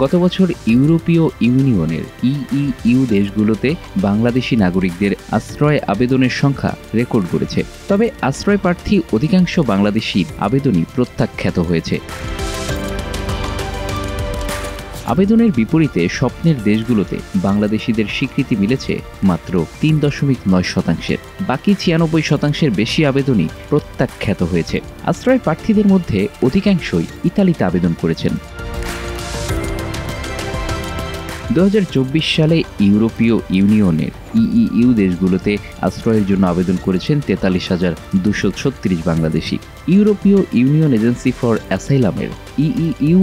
গত বছর ইউরোপীয় ইউনিয়নের ইইউ দেশগুলোতে বাংলাদেশি নাগরিকদের আশ্রয় আবেদনের সংখ্যা রেকর্ড করেছে। তবে আশ্রয় প্রার্থী অধিকাংশ বাংলাদেশি আবেদনই প্রত্যাখ্যাত হয়েছে। আবেদনের বিপরীতে স্বপ্নের দেশগুলোতে বাংলাদেশিদের স্বীকৃতি মিলেছে মাত্র ৩.৯%। বাকি ৯৬% বেশি আবেদনই প্রত্যাখ্যাত হয়েছে। আশ্রয় প্রার্থীদের মধ্যে অধিকাংশই ইতালিতে আবেদন করেছেন। ২০২৪ সালে ইউরোপীয় ইউনিয়নের ইইউ দেশগুলোতে আশ্রয়ের জন্য আবেদন করেছেন ৪৩,২৩৬ বাংলাদেশি। ইউরোপীয় ইউনিয়ন এজেন্সি ফর অ্যাসাইলামের ইইউ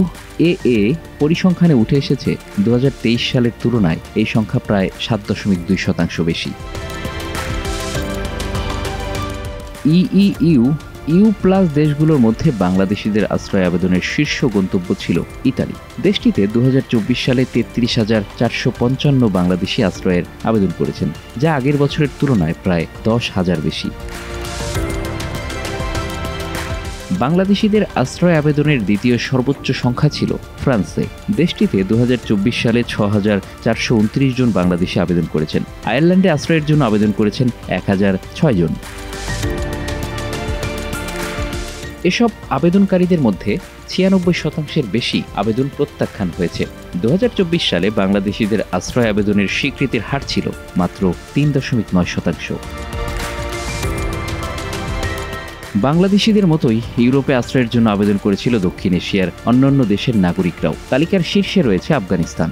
এএ পরিসংখ্যানে উঠে এসেছে ২০২৩ সালের তুলনায় এই সংখ্যা প্রায় ৭.২% বেশি। ইউ প্লাস দেশগুলোর মধ্যে বাংলাদেশিদের আশ্রয় আবেদনের শীর্ষ গন্তব্য ছিল ইতালি। দেশটিতে ২০২৪ সালে ৩৩,৪৫৫ বাংলাদেশি আশ্রয়ের আবেদন করেছেন, যা আগের বছরের তুলনায় প্রায় ১০,০০০ বেশি। বাংলাদেশিদের আশ্রয় আবেদনের দ্বিতীয় সর্বোচ্চ সংখ্যা ছিল ফ্রান্সে। দেশটিতে ২০২৪ সালে ৬,৪২৯ জন বাংলাদেশি আবেদন করেছেন। আয়ারল্যান্ডে আশ্রয়ের জন্য আবেদন করেছেন ১,০০৬ জন। এসব আবেদনকারীদের মধ্যে ৯৬% বেশি আবেদন প্রত্যাখ্যান হয়েছে। ২০২৪ সালে বাংলাদেশিদের আশ্রয় আবেদনের স্বীকৃতির হার ছিল মাত্র ৩.৯%। বাংলাদেশিদের মতোই ইউরোপে আশ্রয়ের জন্য আবেদন করেছিল দক্ষিণ এশিয়ার অন্যান্য দেশের নাগরিকরাও। তালিকার শীর্ষে রয়েছে আফগানিস্তান।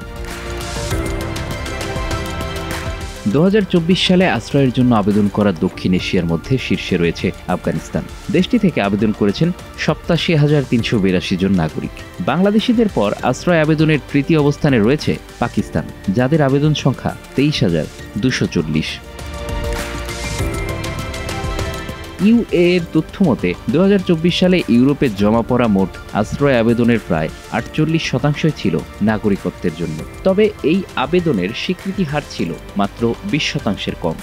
২০২৪ সালে আশ্রয়ের জন্য আবেদন করা দক্ষিণ এশিয়ার মধ্যে শীর্ষে রয়েছে আফগানিস্তান। দেশটি থেকে আবেদন করেছেন ৮৭,৩৮২ জন নাগরিক। বাংলাদেশিদের পর আশ্রয় আবেদনের তৃতীয় অবস্থানে রয়েছে পাকিস্তান, যাদের আবেদন সংখ্যা ২৩,২৪০। ইউএ এর তথ্য মতে ২০২৪ সালে ইউরোপে জমা পড়া মোট আশ্রয় আবেদনের প্রায় ৪৮% ছিল নাগরিকত্বের জন্য। তবে এই আবেদনের স্বীকৃতি হার ছিল মাত্র ২০% কম।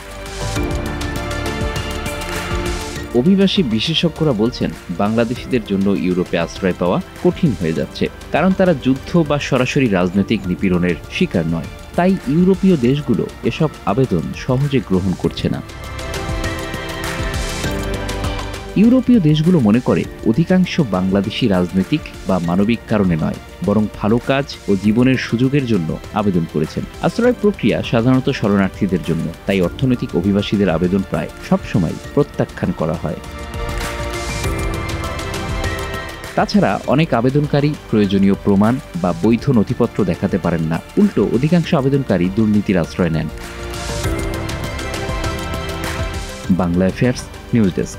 অভিবাসী বিশেষজ্ঞরা বলছেন, বাংলাদেশিদের জন্য ইউরোপে আশ্রয় পাওয়া কঠিন হয়ে যাচ্ছে, কারণ তারা যুদ্ধ বা সরাসরি রাজনৈতিক নিপীড়নের শিকার নয়। তাই ইউরোপীয় দেশগুলো এসব আবেদন সহজে গ্রহণ করছে না। ইউরোপীয় দেশগুলো মনে করে অধিকাংশ বাংলাদেশি রাজনৈতিক বা মানবিক কারণে নয়, বরং ভালো কাজ ও জীবনের সুযোগের জন্য আবেদন করেছেন। আশ্রয় প্রক্রিয়া সাধারণত শরণার্থীদের জন্য, তাই অর্থনৈতিক অভিবাসীদের আবেদন প্রায় সবসময় প্রত্যাখ্যান করা হয়। তাছাড়া অনেক আবেদনকারী প্রয়োজনীয় প্রমাণ বা বৈধ নথিপত্র দেখাতে পারেন না। উল্টো অধিকাংশ আবেদনকারী দুর্নীতির আশ্রয় নেন। Bangla affairs news desk.